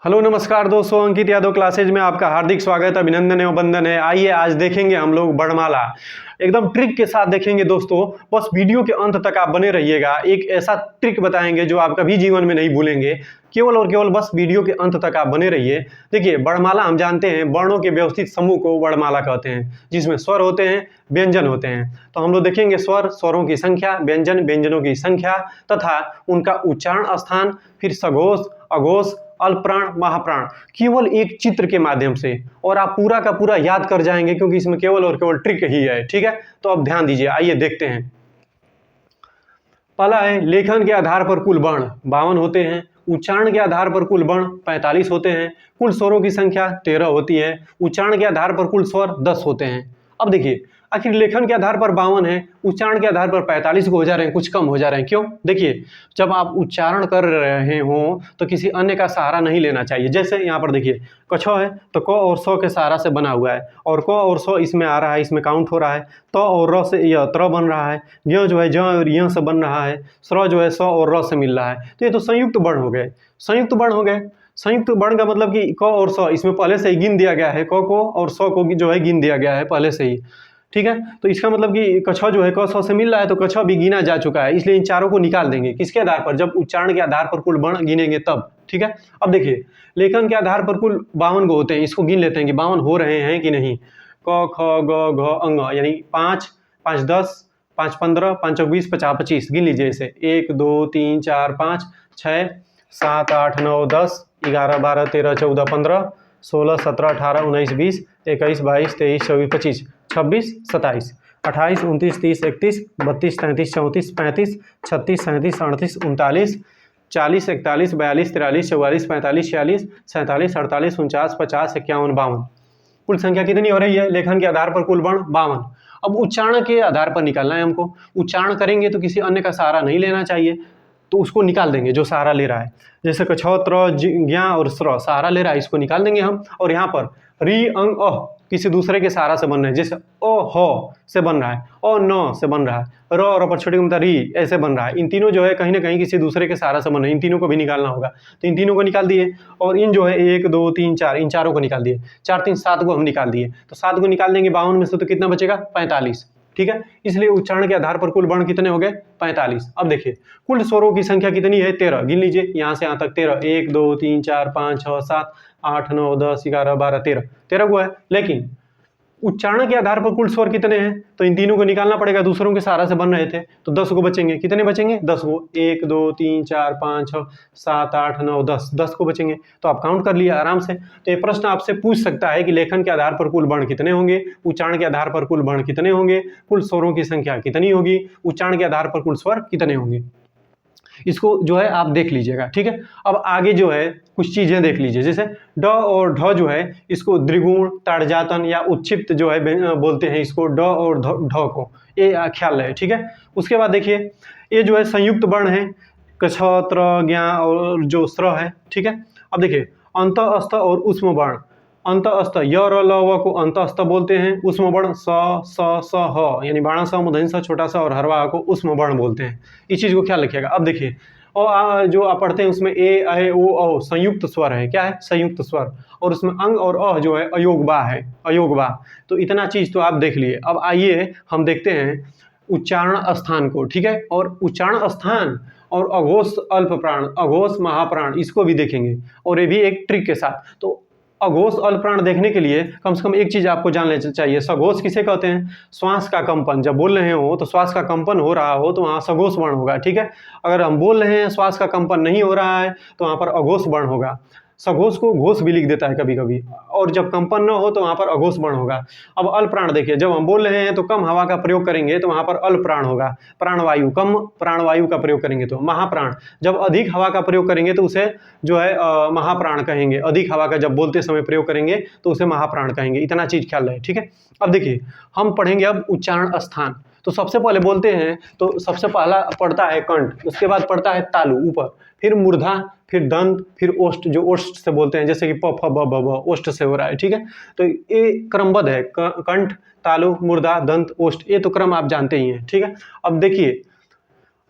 Hello नमस्कार दोस्तों, Ankit Yadav classes में आपका हार्दिक स्वागत, अभिनंदन एवं वंदन है। आइए आज देखेंगे हम लोग वर्णमाला, एकदम ट्रिक के साथ देखेंगे दोस्तों। बस वीडियो के अंत तक आप बने रहिएगा। एक ऐसा ट्रिक बताएंगे जो आप कभी जीवन में नहीं भूलेंगे। केवल और केवल बस वीडियो के अंत तक आप बने रहिए। देखिए, वर्णमाला हम जानते हैं वर्णों के व्यवस्थित समूह को वर्णमाला कहते हैं, जिसमें स्वर होते हैं, व्यंजन होते हैं। तो हम लोग देखेंगे स्वर, स्वरों की संख्या, व्यंजन, व्यंजनों की संख्या तथा उनका उच्चारण स्थान, फिर सघोष, अघोष, अल्पप्राण, महाप्राण, केवल एक चित्र के माध्यम से। और आप पूरा का पूरा याद कर जाएंगे क्योंकि इसमें केवल और केवल ट्रिक ही है। ठीक है, तो अब ध्यान दीजिए, आइए देखते हैं। पहला है लेखन के आधार पर कुल वर्ण 52 होते हैं, उच्चारण के आधार पर कुल वर्ण 45 होते हैं, कुल स्वरों की संख्या 13 होती है, उच्चारण के आधार पर कुल स्वर 10 होते हैं। अब देखिए, आखिर लेखन के आधार पर 52 है, उच्चारण के आधार पर 45 को हो जा रहे हैं, कुछ कम हो जा रहे हैं। क्यों? देखिए, जब आप उच्चारण कर रहे हो तो किसी अन्य का सहारा नहीं लेना चाहिए। जैसे यहाँ पर देखिए, कछो है तो क और सौ के सहारा से बना हुआ है, और क और सौ इसमें आ रहा है, इसमें काउंट हो रहा है। तो और र से य त्र बन रहा है, य जो है ज और य से बन रहा है, स्र जो है स और र से मिल रहा है। तो ये तो संयुक्त वर्ण हो गए, संयुक्त वर्ण हो गए। संयुक्त वर्ण का मतलब कि क और स इसमें पहले से ही गिन दिया गया है, क को और स को जो है गिन दिया गया है पहले से ही। ठीक है, तो इसका मतलब कि कछा जो है क स से मिल रहा है, तो कछा भी गिना जा चुका है, इसलिए इन चारों को निकाल देंगे। किसके आधार पर? जब उच्चारण के आधार पर कुल वर्ण गिनेंगे तब। ठीक है, अब देखिए, लेखन के आधार पर कुल 52 को होते हैं, इसको गिन लेते हैं कि 52 हो रहे हैं कि नहीं। क ख ग घ अंग, यानी 5 5 10 5 15 5 20 50 25 गिन लीजिए इसे। 1 2 3 4 5 6 7 8 9 10 11 12 13 14 15 16 17 18 19 20 21 22 23 24 25 26 27 28 29 30 31 32 33 34 35 36 37 38 39 40 41 42 43 44 45 46 47 48 49 50 51 52। कुल संख्या कितनी हो रही है? लेखन के आधार पर कुल वर्ण 52। अब उच्चारण के आधार पर निकालना है हमको। उच्चारण करेंगे तो किसी अन्य का सहारा नहीं लेना चाहिए, तो उसको निकाल देंगे जो सहारा ले रहा है। जैसे कछौ त्र ज्ञा और स्र सहारा ले रहा है, इसको निकाल देंगे हम। और यहाँ पर री अंग अह किसी दूसरे के सहारा से बन रहे हैं, जैसे ओ हो से बन रहा है, ओ न से बन रहा है, र और पर छोटी मतलब री ऐसे बन रहा है। इन तीनों जो है कहीं ना कहीं किसी दूसरे के सहारा से बन रहे हैं, इन तीनों को भी निकालना होगा। तो इन तीनों को निकाल दिए, और इन जो है 1 2 3 4 इन चारों को निकाल दिए। 4 3 7 को हम निकाल दिए, तो 7 को निकाल देंगे 52 में से, तो कितना बचेगा? 45। ठीक है, इसलिए उच्चारण के आधार पर कुल वर्ण कितने हो गए? 45। अब देखिए, कुल स्वरों की संख्या कितनी है? 13। गिन लीजिए यहाँ से यहाँ तक 13। 1 2 3 4 5 6 7 8 9 10 11 12 13 13 को है। लेकिन उच्चारण के आधार पर कुल स्वर कितने हैं? तो इन तीनों को निकालना पड़ेगा, दूसरों के सहारा से बन रहे थे, तो 10 को बचेंगे। कितने बचेंगे? 10 को। 1 2 3 4 5 6 7 8 9 10 10 को बचेंगे। तो आप काउंट कर लिए आराम से। तो ये प्रश्न आपसे पूछ सकता है कि लेखन के आधार पर कुल वर्ण कितने होंगे, उच्चारण के आधार पर कुल वर्ण कितने होंगे, कुल स्वरों की संख्या कितनी होगी, उच्चारण के आधार पर कुल स्वर कितने होंगे। इसको जो है आप देख लीजिएगा। ठीक है, अब आगे जो है कुछ चीजें देख लीजिए। जैसे ड और ढ जो है, इसको द्विगुण, ताड़जातन या उत्क्षिप्त जो है बोलते हैं इसको, ड और ढ को, ये ख्याल रहे। ठीक है, उसके बाद देखिए, ये जो है संयुक्त वर्ण है, कछ त्र ज्ञा और जो स्र है। ठीक है, अब देखिए, अंत अस्थ और उष्म वर्ण। अंत अस्थ य र ल व को अंत अस्थ बोलते हैं। उष्म वर्ण स स स ह, यानी बाणा स मूर्धन्य स छोटा सा और हरवा को उष्म वर्ण बोलते हैं। इस चीज को ख्याल रखिएगा। अब देखिए, और जो आप पढ़ते हैं उसमें ए ऐ ओ औ संयुक्त स्वर है। क्या है? संयुक्त स्वर। और उसमें अंग और अ जो है अयोगवा है, अयोगवा। तो इतना चीज तो आप देख लिए। अब आइए हम देखते हैं उच्चारण स्थान को। ठीक है, और उच्चारण स्थान और अघोष अल्प प्राण, अघोष महाप्राण, इसको भी देखेंगे, और ये भी एक ट्रिक के साथ। तो अघोष अल्प प्राण देखने के लिए कम से कम एक चीज आपको जान लेना चाहिए। सघोष किसे कहते हैं? श्वास का कंपन। जब बोल रहे हो तो श्वास का कंपन हो रहा हो तो वहाँ सघोष वर्ण होगा। ठीक है, अगर हम बोल रहे हैं श्वास का कंपन नहीं हो रहा है तो वहाँ पर अघोष वर्ण होगा। सघोष को घोष भी लिख देता है कभी कभी, और जब कंपन न हो तो वहाँ पर अघोष वर्ण होगा। अब अल्प प्राण देखिए, जब हम बोल रहे हैं तो कम हवा का प्रयोग करेंगे तो वहाँ पर अल्प प्राण होगा। प्राणवायु, कम प्राणवायु का प्रयोग करेंगे तो महाप्राण। जब अधिक हवा का प्रयोग करेंगे तो उसे जो है महाप्राण कहेंगे। अधिक हवा का जब बोलते समय प्रयोग करेंगे तो उसे महाप्राण कहेंगे। इतना चीज ख्याल रहे। ठीक है, अब देखिए, हम पढ़ेंगे अब उच्चारण स्थान। तो सबसे पहले बोलते हैं तो सबसे पहला पड़ता है कंठ, उसके बाद पड़ता है तालु ऊपर, फिर मूर्धा, फिर दंत, फिर ओष्ठ, जो ओष्ठ से बोलते हैं, जैसे कि प फ ब ब ब, ओष्ठ से हो रहा है। ठीक है, तो ये क्रमबद्ध है, कंठ, तालु, मूर्धा, दंत, ओष्ठ, ये तो क्रम आप जानते ही हैं। ठीक है, अब देखिए,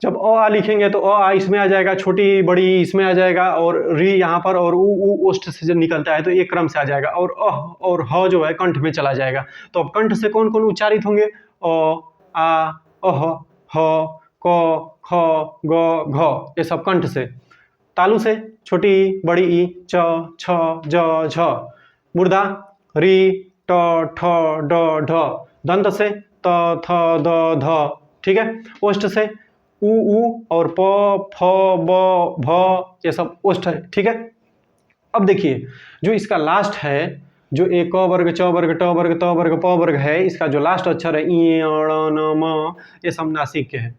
जब अ आ लिखेंगे तो अ आ इसमें आ जाएगा, छोटी बड़ी इसमें आ जाएगा, और री यहाँ पर, और ऊ ओष्ठ से जब निकलता है तो एक क्रम से आ जाएगा, और अह और ह जो है कंठ में चला जाएगा। तो अब कंठ से कौन कौन उच्चारित होंगे? अ, आ, अह, ह, क, ख, ग, घ, ये सब कंठ से। तालु से छोटी बड़ी ई, च, छ, ज, झ। मूर्धा री, ट, ठ, ड, ढ। दंत से त, थ, द, ध। ठीक है। ओष्ठ से उ और प, फ, ब, भ, ये सब ओष्ठ है। ठीक है। अब देखिए जो इसका लास्ट है, जो एक क वर्ग, च वर्ग, ट वर्ग, त वर्ग, प वर्ग है, इसका जो लास्ट अक्षर है इ, ण, न, म, ये सब नासिक के हैं।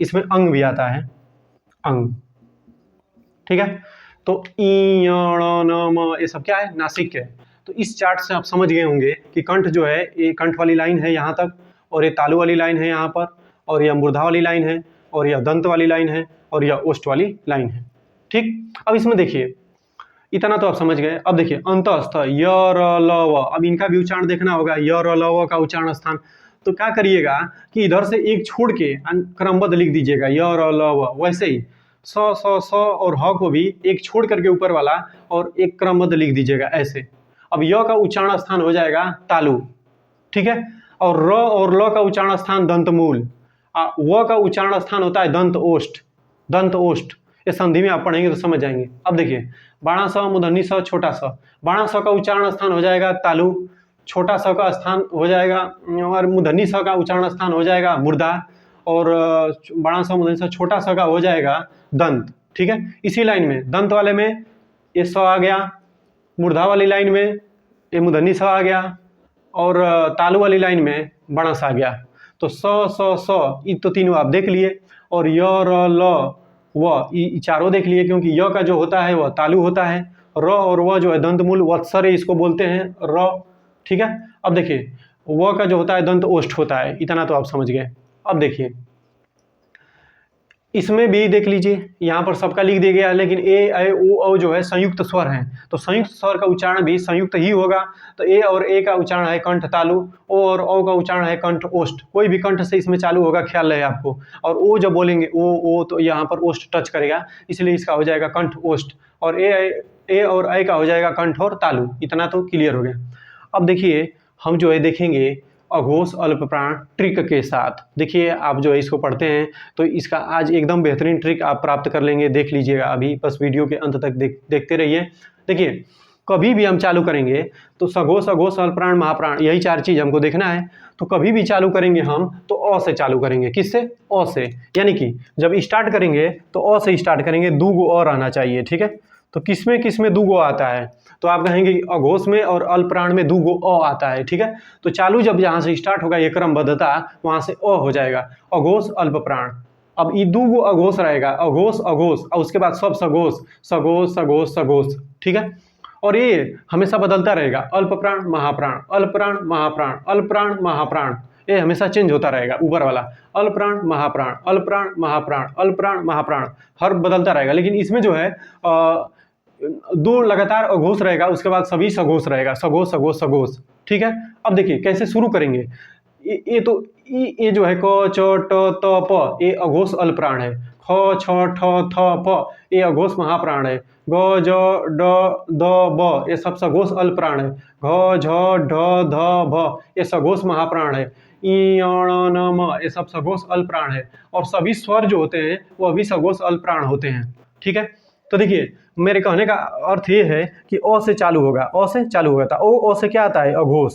इसमें अंग भी आता है, अंग। ठीक है। तो इ, ण, न, म, ये सब क्या है? नासिक के। तो इस चार्ट से आप समझ गए होंगे कि कंठ जो है, ये कंठ वाली लाइन है यहाँ तक, और ये तालु वाली लाइन है यहाँ पर, और यह मूर्धा वाली लाइन है, और यह दंत वाली लाइन है, और यह ओष्ठ वाली लाइन है। ठीक। अब इसमें देखिए, इतना तो आप समझ गए। अब देखिए अंतस्थ य, र, ल, व। अब इनका भी उच्चारण देखना होगा, य, र, ल, व का उच्चारण स्थान। तो क्या करिएगा कि इधर से एक छोड़ के क्रमबद्ध लिख दीजिएगा, य, र, ल, व। वैसे ही स, स और ह को भी एक छोड़ करके ऊपर वाला और एक क्रमबद्ध लिख दीजिएगा ऐसे। अब य का उच्चारण स्थान हो जाएगा तालु। ठीक है। और र और ल का उच्चारण स्थान दंतमूल। व का उच्चारण स्थान होता है दंत ओष्ठ, दंत ओष्ठ। ये संधि में आप पढ़ेंगे तो समझ जाएंगे। अब देखिए बाणा स, मूर्धन्य स, छोटा स। बाणा स का उच्चारण स्थान हो जाएगा तालु, छोटा स का स्थान हो जाएगा, और मूर्धन्य स का उच्चारण स्थान हो जाएगा मूर्धा, और बाणा स, मूर्धन्य स, छोटा स का हो जाएगा दंत। ठीक है। इसी लाइन में दंत वाले में ये स आ गया, मूर्धा वाली लाइन में ये मूर्धन्य स आ गया, और तालु वाली लाइन में बड़ा सा आ गया। तो स, ये तो तीनों आप देख लिए, और य, र, ल, व, ये चारों देख लिए, क्योंकि य का जो होता है वह तालु होता है, र और व जो है दंतमूल वत्सर इसको बोलते हैं, र। ठीक है। अब देखिए व का जो होता है दंत ओष्ठ होता है, इतना तो आप समझ गए। अब देखिए इसमें भी देख लीजिए, यहाँ पर सबका लिख दिया गया है, लेकिन ए, ऐ, ओ, औ जो है संयुक्त स्वर हैं, तो संयुक्त स्वर का उच्चारण भी संयुक्त ही होगा। तो ए और ए का उच्चारण है कंठ तालु, ओ और औ का उच्चारण है कंठ ओष्ठ। कोई भी कंठ से इसमें चालू होगा, ख्याल रहे आपको। और ओ जब बोलेंगे ओ तो यहाँ पर ओष्ठ टच करेगा, इसलिए इसका हो जाएगा कंठ ओष्ठ। और ए और ऐ का हो जाएगा कंठ और तालु। इतना तो क्लियर हो गया। अब देखिए हम जो है देखेंगे अघोष अल्प प्राण ट्रिक के साथ। देखिए आप जो है इसको पढ़ते हैं तो इसका आज एकदम बेहतरीन ट्रिक आप प्राप्त कर लेंगे। देख लीजिएगा, अभी बस वीडियो के अंत तक देखते रहिए। देखिए कभी भी हम चालू करेंगे तो सघोष, अघोष, अल्प प्राण, महाप्राण, यही चार चीज़ हमको देखना है। तो कभी भी चालू करेंगे हम तो अ से चालू करेंगे। किससे? अ से। यानी कि जब स्टार्ट करेंगे तो अ से स्टार्ट करेंगे, दो गो अ रहना चाहिए। ठीक है। तो किसमें किसमें दो गो आता है? तो आप कहेंगे अघोष में और अल्प प्राण में दो गो अ आता है। ठीक है। तो चालू जब यहाँ से स्टार्ट होगा ये क्रमबद्धता, वहाँ से अ हो जाएगा, अघोष अल्प प्राण। अब ये दो गो अघोष रहेगा, अघोष अघोष, और उसके बाद सब सघोष, सघोष सघोष सघोष। ठीक है। और ये हमेशा बदलता रहेगा, अल्प प्राण महाप्राण, अल्प प्राण महाप्राण, अल्प प्राण महाप्राण। ये हमेशा चेंज होता रहेगा, ऊपर वाला अल्प प्राण महाप्राण, अल्प प्राण महाप्राण, अल्प प्राण महाप्राण, हर बदलता रहेगा। लेकिन इसमें जो है दो लगातार अघोष रहेगा, उसके बाद सभी सघोष रहेगा, सघोष सघोष सघोष। ठीक है। अब देखिए कैसे शुरू करेंगे। ये तो ये जो है क, च, ट, त, प, ये अघोष अल्प प्राण है। ख, छ, ठ, थ, प, ये अघोष महाप्राण है। ग, ज, ड, द, ब, ये सब सघोष अल्प प्राण है। घ, झ, ढ, ध, भ, ये सघोष महाप्राण है। इ, अण, न, म, ये सब सघोष अल्प प्राण है। और सभी स्वर जो होते हैं वह भी सघोष अल्प प्राण होते हैं। ठीक है। तो देखिए मेरे कहने का अर्थ ये है कि अ से चालू होगा, अ से चालू होगा था। अ से क्या आता है? अघोष।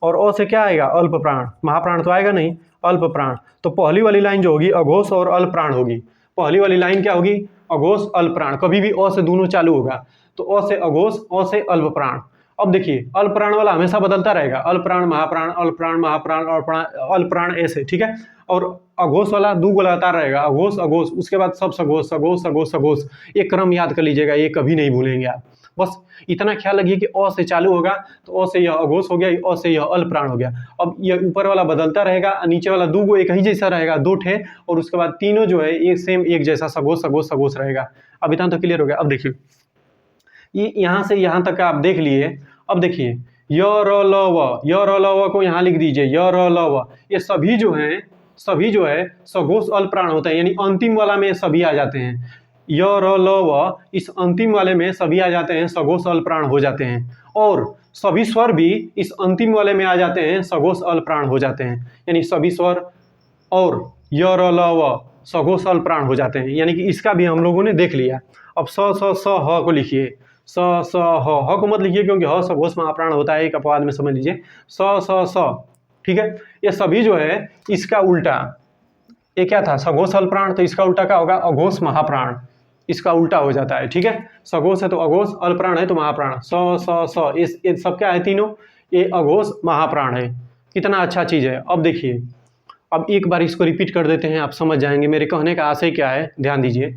और अ से क्या आएगा? अल्प प्राण। महाप्राण तो आएगा नहीं, अल्प प्राण। तो पहली वाली लाइन जो होगी अघोष और अल्प प्राण होगी। पहली वाली लाइन क्या होगी? अघोष अल्प प्राण। कभी भी अ से दोनों चालू होगा, तो अ से अघोष, अ से अल्प प्राण। अब देखिए अल्प प्राण वाला हमेशा बदलता रहेगा, अल्प प्राण महाप्राण, अल्प प्राण महाप्राण, अल्प प्राण ऐसे। ठीक है। और अघोष वाला दो गो लगातार रहेगा, अघोष अघोष, उसके बाद सब सघोष, सघोष सघोष सघोष। ये क्रम याद कर लीजिएगा, ये कभी नहीं भूलेंगे आप। बस इतना ख्याल रखिए कि अ से चालू होगा तो अ से यह अघोष हो गया, अ से यह अल्प प्राण हो गया। अब ये ऊपर वाला बदलता रहेगा, नीचे वाला दो गो एक ही जैसा रहेगा, दो ठे, और उसके बाद तीनों जो है एक सेम एक जैसा सघोष सघोष सघोष रहेगा। अब इतना तो क्लियर हो गया। अब देखिए ये यहाँ से यहाँ तक आप देख लिए। अब देखिए य, र, ल, व, य, र, ल, व को यहाँ लिख दीजिए, य, र, ल, व। ये सभी जो हैं सभी जो है सघोष अल्प प्राण होते हैं, यानी अंतिम वाला में सभी आ जाते हैं। य र ल व इस अंतिम वाले में सभी आ जाते हैं, सघोष अल्प प्राण हो जाते हैं। और सभी स्वर भी इस अंतिम वाले में आ जाते हैं, सघोष अल्प प्राण हो जाते हैं। यानी सभी स्वर और य र ल व सघोष अल्प प्राण हो जाते हैं। यानी कि इसका भी हम लोगों ने देख लिया। अब स ह को लिखिए। स ह को मत लिखिए क्योंकि ह सघोष महाप्राण होता है, एक अपवाद में समझ लीजिए। स ठीक है। ये सभी जो है इसका उल्टा, ये क्या था सघोष अल्प प्राण, तो इसका उल्टा क्या होगा अघोष महाप्राण, इसका उल्टा हो जाता है। ठीक है, सघोष है तो अघोष, अल्प प्राण है तो महाप्राण। ये सब क्या है तीनों, ये अघोष महाप्राण है। कितना अच्छा चीज़ है। अब देखिए, अब एक बार इसको रिपीट कर देते हैं, आप समझ जाएंगे मेरे कहने का आशय क्या है। ध्यान दीजिए,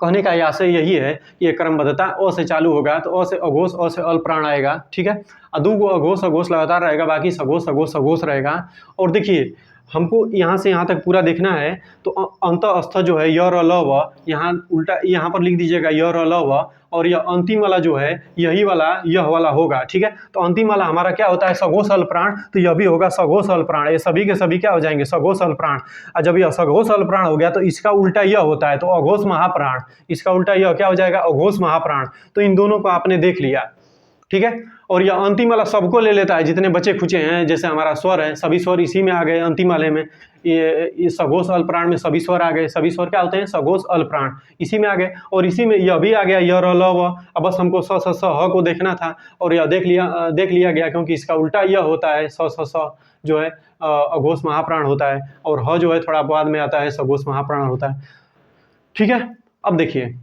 कहने का आशय यही है कि ये क्रमबद्धता अ से चालू होगा तो अ से अघोष, अ से अल्प प्राण आएगा। ठीक है, दो गो अघोष अघोष लगातार रहेगा, बाकी सघोष सघोष सघोष रहेगा। और देखिए हमको यहाँ से यहाँ तक पूरा देखना है तो अंतःस्थ जो है य र ल व, यहाँ उल्टा यहाँ पर लिख दीजिएगा य र ल व, और यह अंतिम वाला जो है यही वाला यह वाला होगा। ठीक है, तो अंतिम वाला हमारा क्या होता है सघोष अल्प प्राण, तो यह भी होगा सघोष अल्प प्राण। ये सभी के सभी क्या हो जाएंगे सघोष अल्प प्राण। और जब यह सघोष अल्प प्राण हो गया तो इसका उल्टा यह होता है तो अघोष महाप्राण, इसका उल्टा यह क्या हो जाएगा अघोष महाप्राण। तो इन दोनों को आपने देख लिया। ठीक है, और यह अंतिम वाला सबको ले लेता है, जितने बचे खुचे हैं, जैसे हमारा स्वर है सभी स्वर इसी में आ गए अंतिम वाले में। ये सघोष अल्प प्राण में सभी स्वर आ गए, सभी स्वर क्या होते हैं सघोष अल्प प्राण, इसी में आ गए। और इसी में यह भी आ गया य र ल व। अब बस हमको स ह को देखना था और यह देख लिया गया, क्योंकि इसका उल्टा यह होता है स जो है अघोष महाप्राण होता है, और ह जो है थोड़ा बाद में आता है सघोष महाप्राण होता है। ठीक है, अब देखिए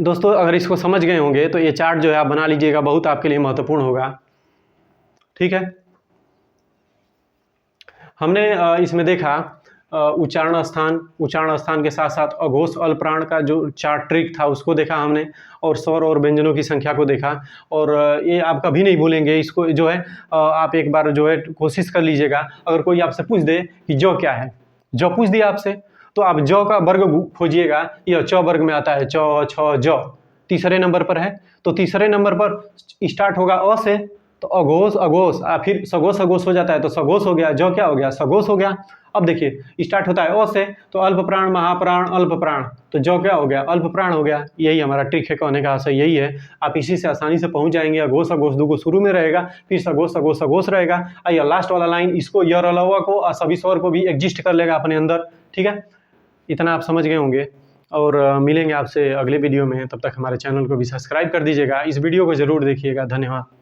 दोस्तों, अगर इसको समझ गए होंगे तो ये चार्ट जो है आप बना लीजिएगा, बहुत आपके लिए महत्वपूर्ण होगा। ठीक है, हमने इसमें देखा उच्चारण स्थान के साथ साथ अघोष अल्प प्राण का जो चार्ट ट्रिक था उसको देखा हमने, और स्वर और व्यंजनों की संख्या को देखा। और ये आप कभी नहीं भूलेंगे, इसको जो है आप एक बार जो है कोशिश कर लीजिएगा। अगर कोई आपसे पूछ दे कि जौ क्या है, जौ पूछ दिया आपसे, तो आप जौ का वर्ग खोजिएगा, यह च वर्ग में आता है, च छ जौ तीसरे नंबर पर है। तो तीसरे नंबर पर स्टार्ट होगा अ से, तो अघोष अघोष, फिर सघोष सघोष हो जाता है तो सघोष हो गया, जौ क्या हो गया सघोष हो गया। अब देखिए स्टार्ट होता है अ से, तो अल्प प्राण महाप्राण अल्प प्राण, तो जौ क्या हो गया अल्प प्राण हो गया। यही हमारा ट्रिक है, कहने का आशय यही है। आप इसी से आसानी से पहुंच जाएंगे। अघोष अघोष दो को शुरू में रहेगा, फिर सघोष सघोष सघोष रहेगा, और लास्ट वाला लाइन इसको य र ल व को और सभी स्वर को भी एग्जिस्ट कर लेगा अपने अंदर। ठीक है, इतना आप समझ गए होंगे। और मिलेंगे आपसे अगले वीडियो में, तब तक हमारे चैनल को भी सब्सक्राइब कर दीजिएगा। इस वीडियो को ज़रूर देखिएगा। धन्यवाद।